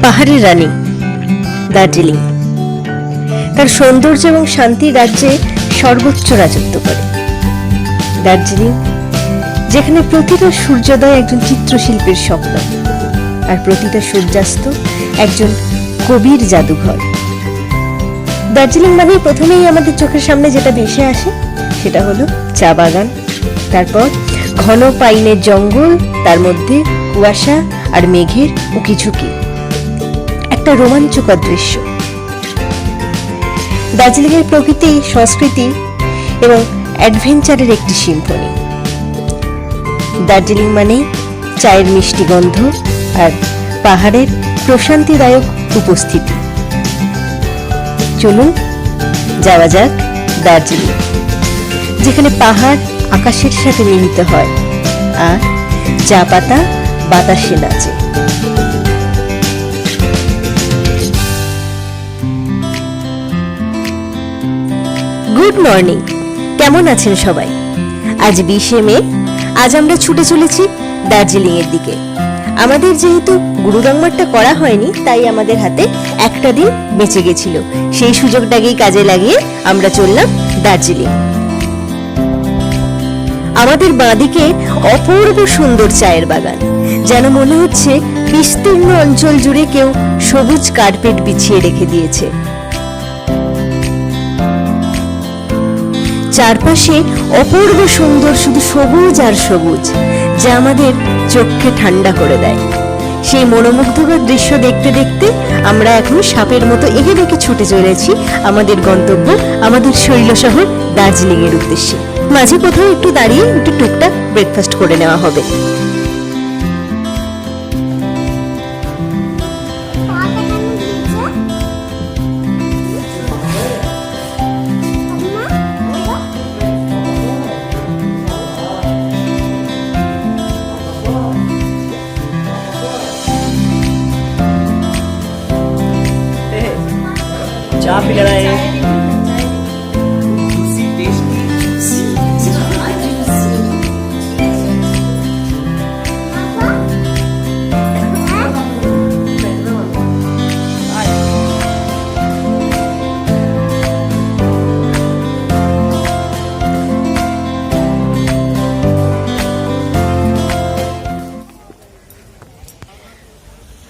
পাহাড়ের রানী দার্জিলিং তার সৌন্দর্য এবং শান্তির রাজ্যে সর্বোচ্চ রাজত্ব করে। দার্জিলিং যেখানে প্রতিটা সূর্যোদয় একজন চিত্রশিল্পীর স্বপ্ন, আর প্রতিটা সূর্যাস্ত একজন কবির জাদুঘর। দার্জিলিং মানে প্রথমেই আমাদের চোখের সামনে যেটা ভেসে আসে সেটা হলো চা বাগান, তারপর ঘন পাইনের জঙ্গল, তার মধ্যে কুয়াশা আর মেঘের উকিঝুঁকি, একটা রোমাঞ্চকর দৃশ্য। দার্জিলিংয়ের প্রকৃতি, সংস্কৃতি এবং অ্যাডভেঞ্চারের একটি সিম্ফনি। দার্জিলিং মানেই চায়ের মিষ্টি গন্ধ আর পাহাড়ের প্রশান্তিদায়ক উপস্থিতি। চলুন যাওয়া যাক দার্জিলিং, যেখানে পাহাড় আকাশের সাথে মিলিত হয় আর চা পাতা বাতাসে নাচে। গুড মর্নিং, কেমন আছেন সবাই? আজ 20শে মে। আজ আমরা ছুটে চলেছি দার্জিলিং এর দিকে। আমাদের যেহেতু গুরুডংমারটা করা হয়নি, তাই আমাদের হাতে একটা দিন বেঁচে গেছিল। সেই সুযোগটাকেই কাজে লাগিয়ে আমরা চললাম দার্জিলিং। আমাদের বাঁদিকে অপূর্ব সুন্দর চায়ের বাগান, যেন মনে হচ্ছে বিস্তীর্ণ অঞ্চল জুড়ে কেউ সবুজ কার্পেট বিছিয়ে রেখে দিয়েছে। চারপাশে অপূর্ব সুন্দর শুধু সবুজ আর সবুজ, যা আমাদের চোখকে ঠান্ডা করে দেয়। সেই মনোমুগ্ধকর দৃশ্য দেখতে দেখতে আমরা এখন সাপের মতো এগিয়ে বেঁকে ছুটে চলেছি আমাদের গন্তব্য, আমাদের শৈল শহর দার্জিলিং এর উদ্দেশ্যে। মাঝে কোথাও একটু দাঁড়িয়ে একটু টুকটাক ব্রেকফাস্ট করে নেওয়া হবে। चाय पिला रहा है।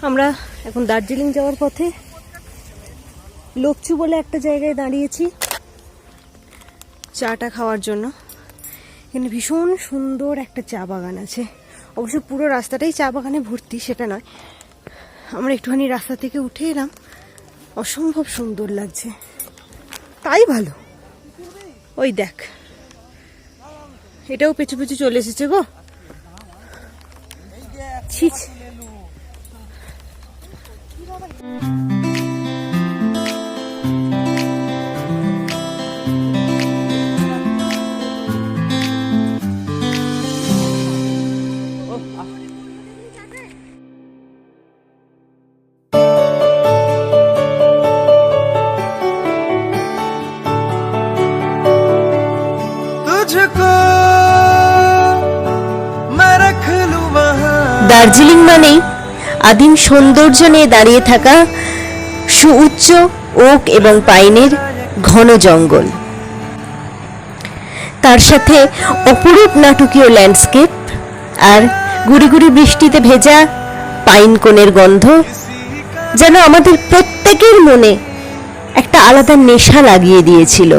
আমরা এখন দার্জিলিং যাওয়ার পথে লোকচু বলে একটা জায়গায় দাঁড়িয়েছি চাটা খাওয়ার জন্য। এখানে ভীষণ সুন্দর একটা চা বাগান আছে। অবশ্য পুরো রাস্তাটাই চা বাগানে ভর্তি সেটা নয়, আমরা একটুখানি রাস্তা থেকে উঠে এলাম। অসম্ভব সুন্দর লাগছে, তাই ভালো। ওই দেখ, এটাও পেছু পেছু চলে এসেছে গো। ছিচ, দার্জিলিং মানেই আদিম সৌন্দর্য নিয়ে দাঁড়িয়ে থাকা সুউচ্চ ওক এবং পাইনের ঘন জঙ্গল, তার সাথে অপরূপ নাটকীয় ল্যান্ডস্কেপ আর গুড়ি গুড়ি বৃষ্টিতে ভেজা পাইন কোণের গন্ধ, যেন আমাদের প্রত্যেকের মনে একটা আলাদা নেশা লাগিয়ে দিয়েছিল।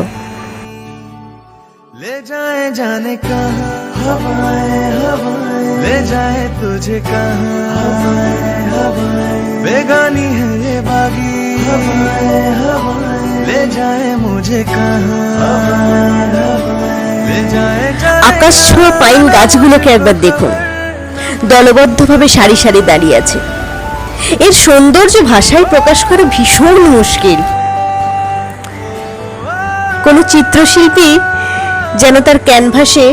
ले जाए जाने कहाँ हवाएं हवाएं, ले जाए तुझे कहाँ हवाएं हवाएं, बेगानी है ये बागी हवाएं हवाएं, ले जाए मुझे कहाँ हवाएं हवाएं, ले जाए আকাশ ছোঁয়া পাইন গাছগুলোকে একবার দেখুন, দলবদ্ধভাবে সারি সারি দাঁড়িয়ে আছে। এর সৌন্দর্য ভাষায় প্রকাশ করা ভীষণ মুশকিল। কোন চিত্রশিল্পী যেন তার ক্যানভাসে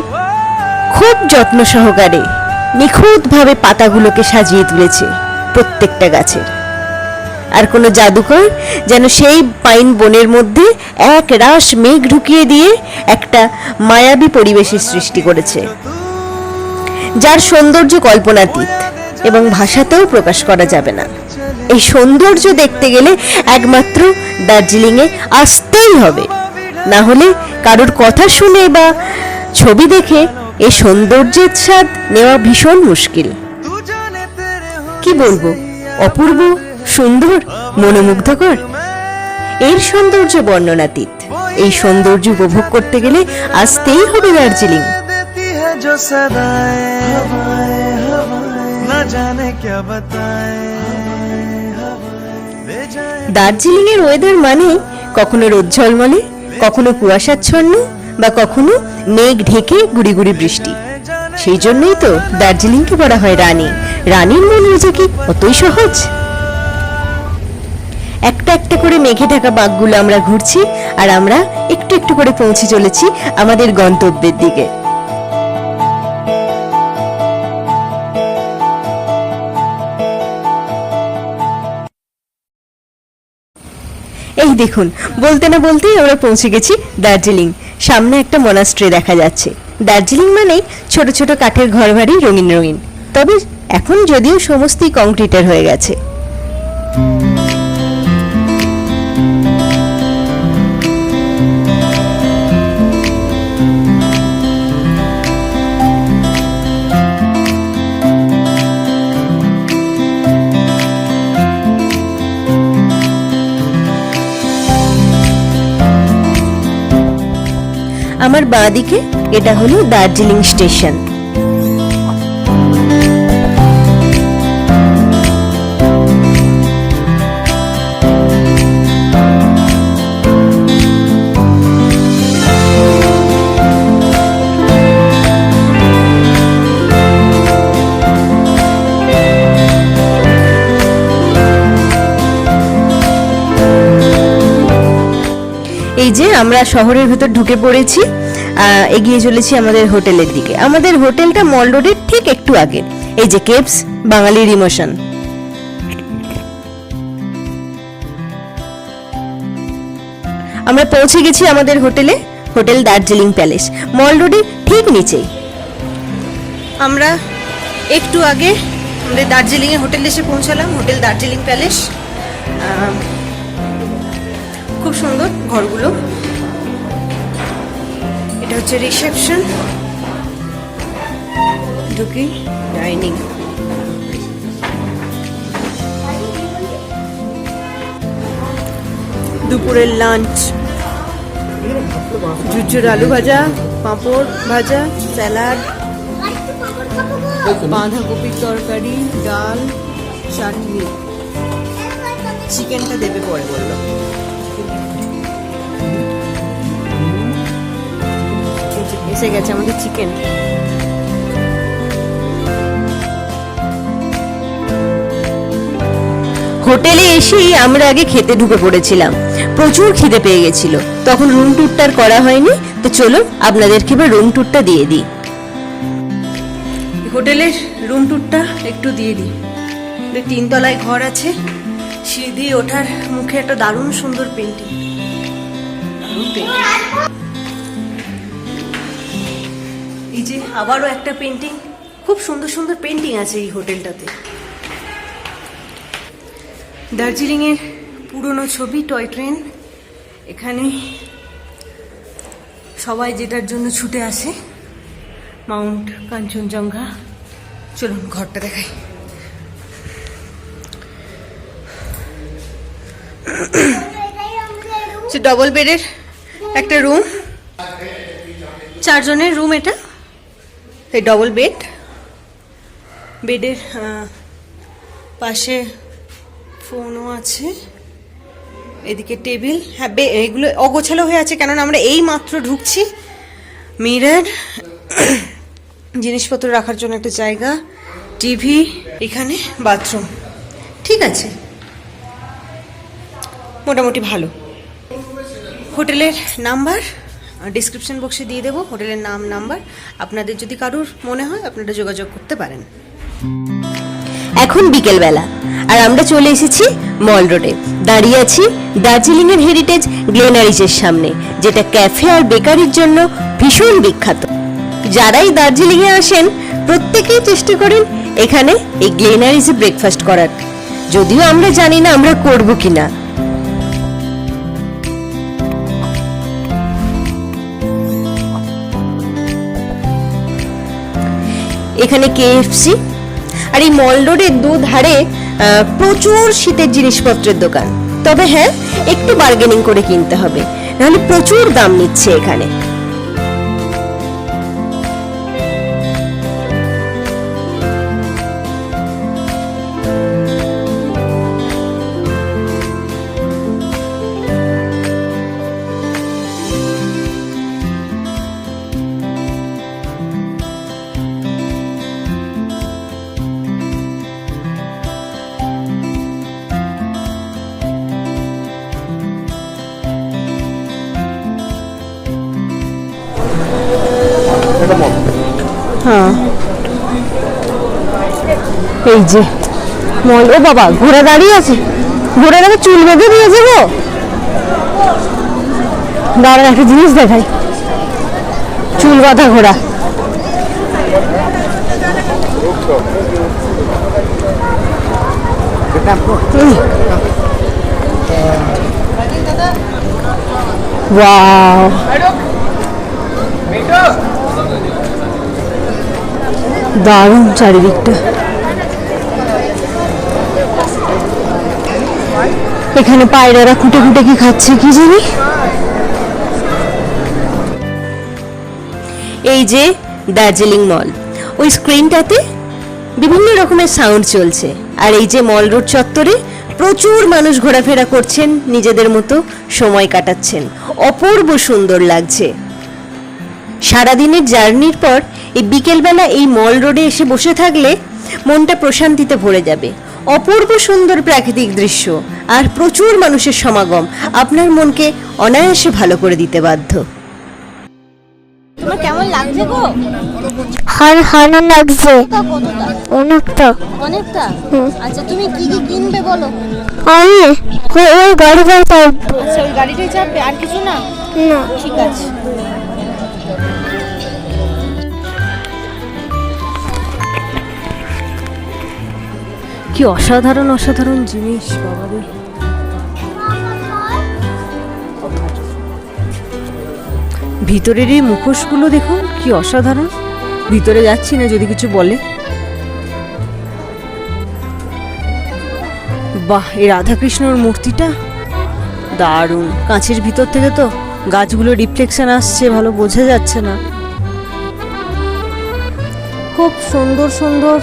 খুব যত্ন সহকারে নিখুঁতভাবে পাতাগুলোকে সাজিয়ে তুলেছে প্রত্যেকটা গাছের। আর কোনো জাদুকর যেন সেই পাইন বনের মধ্যে এক রাশ মেঘ ঢুকিয়ে দিয়ে একটা মায়াবী পরিবেশের সৃষ্টি করেছে, যার সৌন্দর্য কল্পনাতীত। এবং ভাষাতেও প্রকাশ করা যাবে না। এই সৌন্দর্য দেখতে গেলে একমাত্র দার্জিলিংয়ে আসতেই হবে, না হলে কারোর কথা শুনে বা ছবি দেখে এই সৌন্দর্যের স্বাদ নেওয়া ভীষণ মুশকিল। কি বলবো, অপূর্ব, সুন্দর, মনোমুগ্ধকর। এর সৌন্দর্য বর্ণনাতীত। এই সৌন্দর্য উপভোগ করতে গেলে আসতেই হবে দার্জিলিং। দার্জিলিং এর ওয়েদার মানে কখনো রোদ ঝলমলে, কখনো কুয়াশাচ্ছন্ন, বা কখনো মেঘ ঢেকে গুড়ি গুড়ি বৃষ্টি। সেই জন্যই তো দার্জিলিংকে বলা হয় রানী। রানীর মন বোঝা কি অতই সহজ? একটা একটা করে মেঘে ঢাকা বাঁকগুলো আমরা ঘুরছি, আর আমরা একটু একটু করে পৌঁছে চলেছি আমাদের গন্তব্যের দিকে। এই দেখুন, বলতে না বলতেই আমরা পৌঁছে গেছি দার্জিলিং। সামনে একটা মনাস্ট্রি দেখা যাচ্ছে। দার্জিলিং মানেই ছোট ছোট কাঠের ঘর বাড়ি, রঙিন রঙিন। তবে এখন যদিও সমস্তই কংক্রিটের হয়ে গেছে। আমার বাঁ দিকে এটা হলো দার্জিলিং স্টেশন। এই যে আমরা শহরের ভেতর ঢুকে পড়েছি, এগিয়ে চলেছি আমাদের হোটেলের দিকে। আমাদের হোটেলটা মল রোডের ঠিক একটু আগে। এই যে কেপস, বাঙালির ইমোশন। আমরা পৌঁছে গেছি আমাদের হোটেলে, হোটেল দার্জিলিং প্যালেস, মল রোডের ঠিক নিচেই। আমরা একটু আগে আমাদের দার্জিলিংয়ে হোটেলে এসে পৌঁছালাম, হোটেল দার্জিলিং প্যালেস। খুব সুন্দর ঘরগুলো। এটা হচ্ছে রিসেপশন, ঢুকি ডাইনিং। দুপুরের লাঞ্চ, ঝুরঝুর আলু ভাজা, পাঁপড় ভাজা, স্যালাড, বাঁধাকপির তরকারি, ডাল, চাটনি। চিকেনটা দেবে পরে বললো। এসে গেছে আমাদের চিকেন। হোটেলে এসেই আমরা আগে খেতে ঢুকে পড়েছিলাম। প্রচুর খিদে পেয়ে গেছিল। তখন রুম ট্যুরটা করা হয়নি, তো চলো আপনাদেরকে এবার রুম ট্যুরটা দিয়ে দিই। হোটেলের রুম ট্যুরটা একটু দিয়ে দিই। 3 তলায় ঘর আছে, সিঁড়ি দিয়ে ওঠার মুখে একটা দারুণ সুন্দর পেন্টিং। এই যে আবারও একটা পেন্টিং। খুব সুন্দর সুন্দর পেন্টিং আছে এই হোটেলটাতে। দার্জিলিং এর পুরনো ছবি, টয় ট্রেন। এখানে সবাই যেটার জন্য ছুটে আসে, মাউন্ট কাঞ্চনজঙ্ঘা। চলুন ঘরটা দেখাই। ডবল বেডের একটা রুম, 4 জনের রুম এটা। এই ডবল বেড, বেডের পাশে ফোনও আছে, এদিকে টেবিল। হ্যাঁ, এগুলো অগোছালো হয়ে আছে, কেননা আমরা এই মাত্র ঢুকছি। মিরর, জিনিসপত্র রাখার জন্য একটা জায়গা, টিভি, এখানে বাথরুম। ঠিক আছে, মোটামুটি ভালো। হোটেলের নাম্বার ডিসক্রিপশন বক্সে দিয়ে দেবো, হোটেলের নাম, নাম্বার। আপনাদের যদি কারোর মনে হয় আপনারা যোগাযোগ করতে পারেন। এখন বিকেলবেলা, আর আমরা চলে এসেছি মল রোডে। দাঁড়িয়ে আছি দার্জিলিং এর হেরিটেজ গ্লেনারিজের সামনে, যেটা ক্যাফে আর বেকারির জন্য ভীষণ বিখ্যাত। যারাই দার্জিলিংয়ে আসেন প্রত্যেকেই চেষ্টা করেন এখানে এই গ্লেনারিজে ব্রেকফাস্ট করার, যদিও আমরা জানি না আমরা করব কিনা। এখানে কেএফসি, আর এই মল রোডের দুধারে প্রচুর শীতের জিনিসপত্রের দোকান। তবে হ্যাঁ, একটু বার্গেনিং করে কিনতে হবে, নাহলে প্রচুর দাম নিচ্ছে এখানে। হ্যাঁ, এই যে মল। ও বাবা, ঘোড়া দাঁড়িয়ে আছে, ঘোড়াটাকে চুল বেঁধে দিয়েছে গো। দাঁড়ান, একটা জিনিস দেখাই, চুল বাঁধা ঘোড়া। ওয়াও, দারুণ চারিদিকটা। এখানে পায়রারা খুঁটে খুঁটে কি খাচ্ছে কি জানি। এই যে দার্জিলিং মল, ওই স্ক্রিনটাতে বিভিন্ন রকমের সাউন্ড চলছে। আর এই যে মল রোড চত্বরে প্রচুর মানুষ ঘোরাফেরা করছেন, নিজেদের মতো সময় কাটাচ্ছেন। অপূর্ব সুন্দর লাগছে। সারাদিনের জার্নির পর এই বিকেলবেলা এই মল রোডে এসে বসে থাকলে মনটা প্রশান্তিতে ভরে যাবে। অপূর্ব সুন্দর প্রাকৃতিক দৃশ্য আর প্রচুর মানুষের সমাগম আপনার মনকে অনায়াসে ভালো করে দিতে বাধ্য। তোমার কেমন লাগছে গো? ভালো লাগছে অনেকটা। অনেকটা? আচ্ছা, তুমি কি কি কিনবে বলো? আমি ওই গাড়িটাই চাপবো। আচ্ছা, ওই গাড়িটাই চাপবে, আর কিছু না? না। ঠিক আছে। কি অসাধারণ অসাধারণ জিনিস বাবারে। ভিতরের এই মুখোশগুলো দেখুন, কি অসাধারণ। ভিতরে যাচ্ছি না, যদি কিছু বলে। বাহ, এই রাধাকৃষ্ণর মূর্তিটা দারুণ। কাঁচের ভিতর থেকে তো গাছগুলো রিফ্লেকশন আসছে, ভালো বোঝা যাচ্ছে না। খুব সুন্দর সুন্দর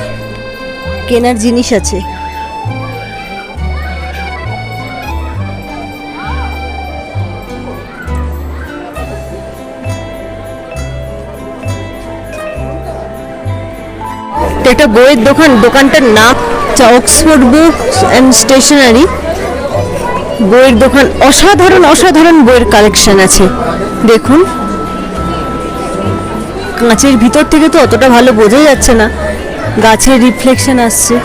কেনার জিনিস আছে। একটা বইয়ের দোকান, দোকানটার নাম অক্সফোর্ড বুকস অ্যান্ড স্টেশনারি। বইয়ের দোকান, অসাধারণ অসাধারণ বইয়ের কালেকশন আছে। দেখুন, কাঁচের ভিতর থেকে তো অতটা ভালো বোঝা যাচ্ছে না, গাছের রিফ্লেকশন আসছে।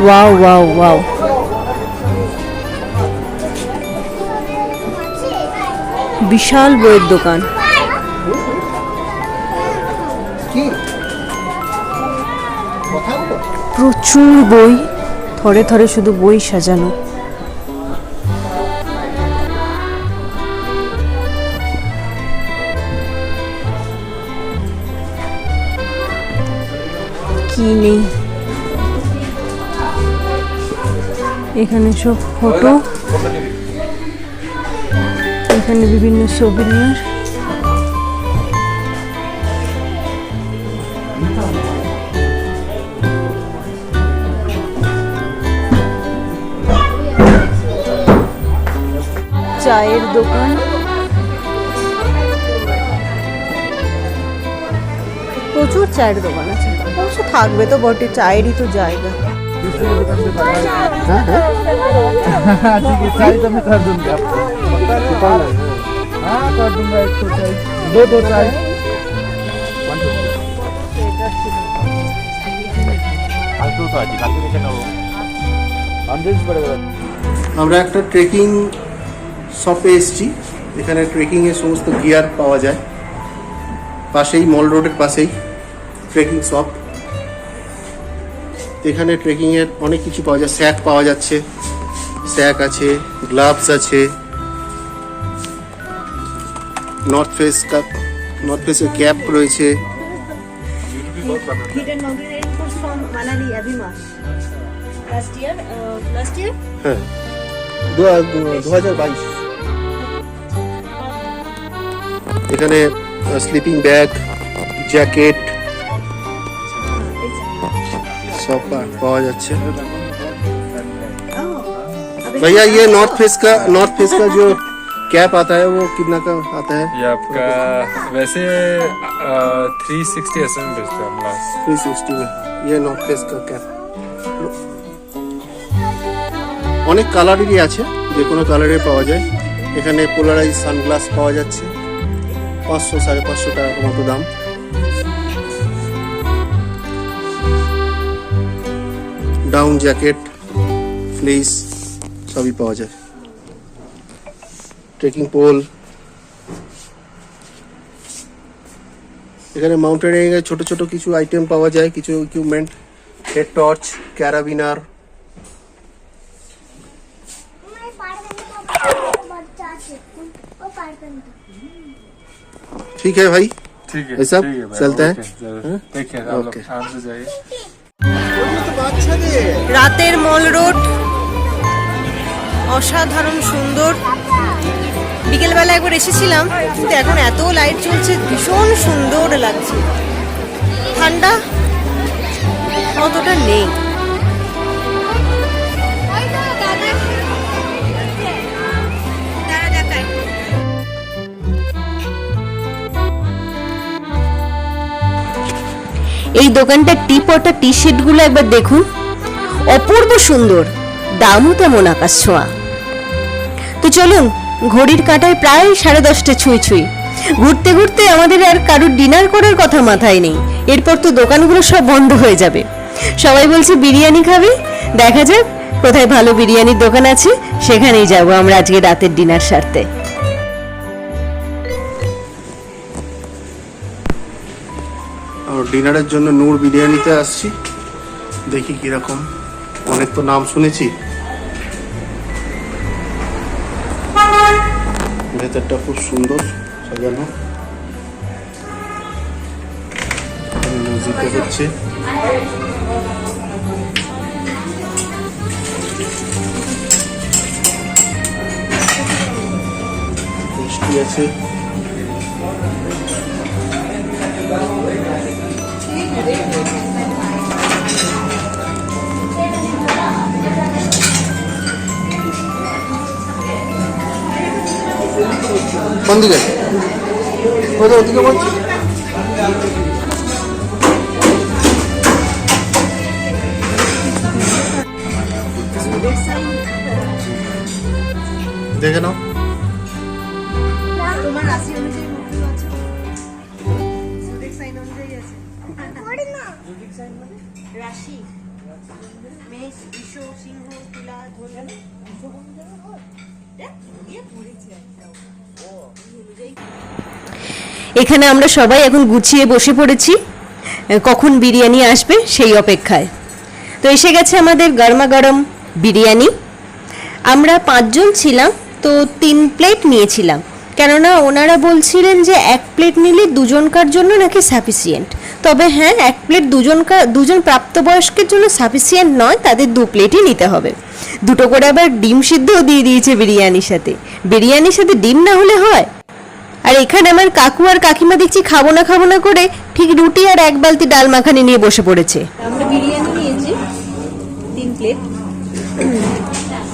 ওয়াও ওয়াও ওয়াও, বিশাল বইয়ের দোকান। প্রচুর বই, থরে থরে শুধু বই সাজানো। কি নেই এখানে, সব ফটো, এখানে বিভিন্ন সোভিনিয়ার। চায়ের দোকান, প্রচুর চায়ের দোকান আছে। অবশ্য থাকবে তো বটে, চায়েরই তো জায়গা। ठीक है, चाय तो मैं कर दूंगा। हाँ, कर दूंगा। 100 चाय, 2 चाय। আমরা একটা ট্রেকিং শপে এসেছি। এখানে ট্রেকিং এর সমস্ত গিয়ার পাওয়া যায়। পাশেই মল রোডের পাশেই ট্রেকিং শপ। এখানে ট্রেকিং এর অনেক কিছু পাওয়া যায়। স্যাক পাওয়া যাচ্ছে, স্যাক আছে, গ্লাভস আছে, নর্থ ফেসের ক্যাপ রয়েছে। হ্যাঁ, 2022। এখানে স্লিপিং ব্যাগ, জ্যাকেট सब पावा जाच्छे। भैया ये नॉर्थ फेस का जो कैप आता है वो कितना का आता है? ये आपका वैसे 360 एसएम बेचते हैं हम लास्ट 360 में। ये नॉर्थ फेस का कैप অনেক কালারেরই আছে, যে কোনো কালারে পাওয়া যায়। এখানে পোলারাইজ সানগ্লাস পাওয়া যাচ্ছে 500-550 টাকা মতো দাম। ডাউন জ্যাকেট, ফ্লিস সবই পাওয়া যায়। ট্রেকিং পোল, এখানে মাউন্টেনিং এর ছোট ছোট কিছু আইটেম পাওয়া যায়, কিছু ইকুইপমেন্ট, হেড টর্চ, ক্যারাবিনার। ठीक है भाई, ठीक है ऐसा ठीक है भाई, चलता है। ओके, जरूर। टेक केयर आप लोग ओके। आराम से जाइए। রাতের মল রোড অসাধারণ সুন্দর। বিকেলবেলা একবার এসেছিলাম, কিন্তু এখন এত লাইট চলছে, ভীষণ সুন্দর লাগছে। ঠান্ডা অতটা নেই। এই দোকানটার টি পট আর টি শেড গুলো একবার দেখুন, অপূর্ব সুন্দর, দামও তেমন আকাশ ছোঁয়া। তো চলুন, ঘড়ির কাঁটায় প্রায় 10:30 ছুঁই ছুঁই। ঘুরতে ঘুরতে আমাদের আর কারুর ডিনার করার কথা মাথায় নেই। এরপর তো দোকানগুলো সব বন্ধ হয়ে যাবে। সবাই বলছে বিরিয়ানি খাবে, দেখা যাক কোথায় ভালো বিরিয়ানির দোকান আছে, সেখানেই যাব আমরা আজকে রাতের ডিনার সারতে। আর ডিনারের জন্য নূর বিরিয়ানিতে আসছি, দেখি কিরকম। অনেক তো নাম শুনেছি। ভেতরটা খুব সুন্দর সাজানো, মসজিদে হচ্ছে। মিষ্টি আছে, কোন দিকে ওদিকে বলছি। দেখে নাও। তোমার রাশি অনুযায়ী মুক্তি আছে, জোডিক সাইন অনুযায়ী আছে। জোডিক সাইন মানে রাশি, মেষ, বৃষ, সিংহ, তুলা, ধনু, এখানে আমরা সবাই এখন গুছিয়ে বসে পড়েছি, কখন বিরিয়ানি আসবে সেই অপেক্ষায়। তো এসে গেছে আমাদের গরমা গরম বিরিয়ানি। আমরা 5 জন ছিলাম, তো 3 প্লেট নিয়েছিলাম, কেননা ওনারা বলছিলেন যে 1 প্লেট নিলে দুজনকার জন্য নাকি সাফিসিয়েন্ট। তবে হ্যাঁ, 1 প্লেট দুজন প্রাপ্তবয়স্কের জন্য সাফিসিয়েন্ট নয়, তাদের 2 প্লেটই নিতে হবে। 2টো করে আবার ডিম সিদ্ধও দিয়ে দিয়েছে বিরিয়ানির সাথে। বিরিয়ানির সাথে ডিম না হলে হয়? আর এখানে আমার কাকু আর কাকিমা দেখছি খাবো না করে ঠিক রুটি আর 1 বালতি ডাল মাখানি নিয়ে বসে পড়েছে। আমরা বিরিয়ানি নিয়েছি 3 প্লেট,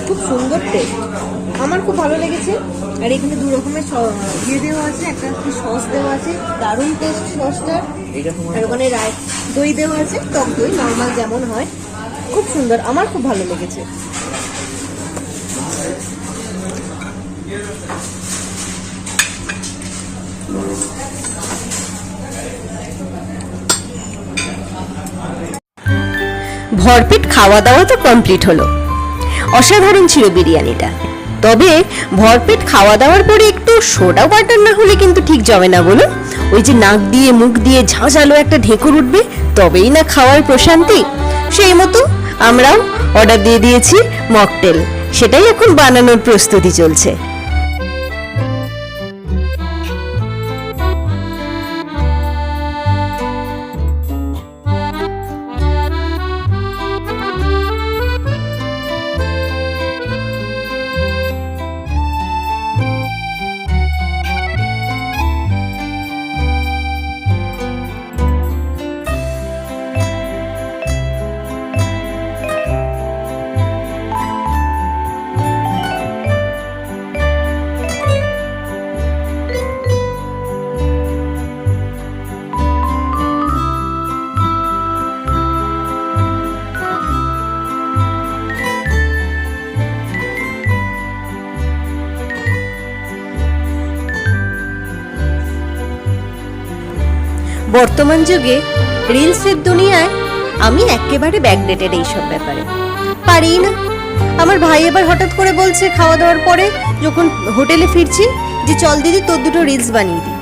খুব সুন্দর টেস্ট, আমার খুব ভালো লেগেছে। আর এখানে 2 রকমের ইয়ে দেওয়া আছে, একটা সস দেওয়া আছে, দারুণ টেস্ট সসটা। আর ওখানে দই দেওয়া আছে, টক দই নর্মাল যেমন হয়, খুব সুন্দর, আমার খুব ভালো লেগেছে। ভরপেট খাওয়া দাওয়া তো কমপ্লিট হলো। অসাধারণ ছিল বিরিয়ানিটা। তবে ভরপেট খাওয়া দাওয়ার পরে একটু সোডা ওয়াটার না হলে কিন্তু ঠিক জমে না বলুন। ওই যে নাক দিয়ে মুখ দিয়ে ঝাঁঝালো একটা ঢেকুর উঠবে, তবেই না খাওয়ার প্রশান্তি। সেই মতো আমরাও অর্ডার দিয়ে দিয়েছি মকটেল, সেটাই এখন বানানোর প্রস্তুতি চলছে। বর্তমান যুগে রিলসের দুনিয়ায় আমি একেবারে ব্যাকডেটেড এইসব ব্যাপারে, পারি না। আমার ভাই এবার হঠাৎ করে বলছে খাওয়া দাওয়ার পরে যখন হোটেলে ফিরছি যে চল দিদি তোর দুটো রিলস বানিয়ে দিই।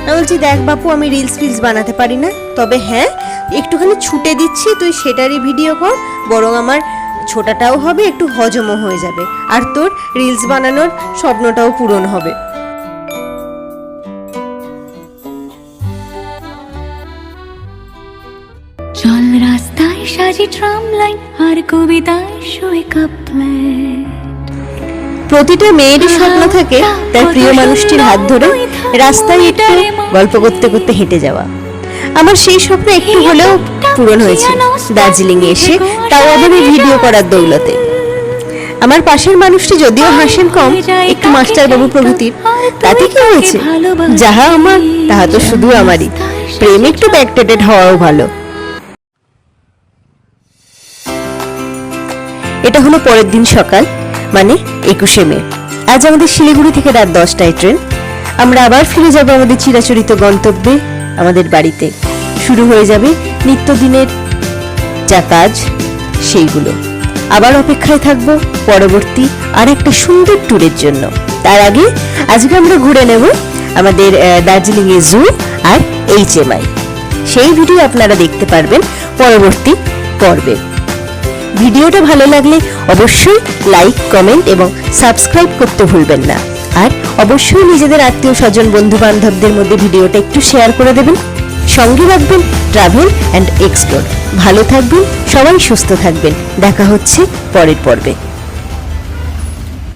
আমি বলছি দেখ বাপু, আমি রিলস বানাতে পারি না, তবে হ্যাঁ একটুখানি ছুটে দিচ্ছি, তুই সেটারই ভিডিও কর, বরং আমার ছোটাটাও হবে, একটু হজমও হয়ে যাবে, আর তোর রিলস বানানোর স্বপ্নটাও পূরণ হবে। চল রাস্তায় সাজি ট্রাম লাইন আর কবিতায় শোয় কাপলেট। প্রতিটা মেয়েরই স্বপ্ন থাকে তার প্রিয় মানুষটির হাত ধরে রাস্তায় একটু গল্প করতে করতে হেঁটে যাওয়া। আমার সেই স্বপ্ন একটু হলেও পূরণ হয়েছে দার্জিলিং এ এসে, তাও আবার এই ভিডিও করার দৌলতে। আমার পাশের মানুষটি যদিও হাসেন কম, একটু মাস্টার বাবু প্রভৃতির, তাতে কি হয়েছে? যাহা আমার তাহা তো শুধু আমারই। প্রেম একটু ব্যাকডেটেড হওয়াও ভালো। এটা হলো পরের দিন সকাল, মানে 21শে মে। আজ আমাদের শিলিগুড়ি থেকে রাত 10টায় ট্রেন। আমরা আবার ফিরে যাব আমাদের চিরাচরিত গন্তব্যে, আমাদের বাড়িতে। শুরু হয়ে যাবে নিত্যদিনের যা কাজ সেইগুলো। আবার অপেক্ষায় থাকবো পরবর্তী আর একটা সুন্দর ট্যুরের জন্য। তার আগে আজকে আমরা ঘুরে নেব আমাদের দার্জিলিং এ জু আর HMI। সেই ভিডিও আপনারা দেখতে পারবেন পরবর্তী পর্বে। ভিডিওটা ভালো লাগলে অবশ্যই লাইক, কমেন্ট এবং সাবস্ক্রাইব করতে ভুলবেন না। আর অবশ্যই নিজেদের আত্মীয় স্বজন বন্ধু বান্ধবদের মধ্যে ভিডিওটা একটু শেয়ার করে দেবেন। সঙ্গে রাখবেন ট্রাভেল অ্যান্ড এক্সপ্লোর। ভালো থাকবেন, সবাই সুস্থ থাকবেন। দেখা হচ্ছে পরের পর্বে।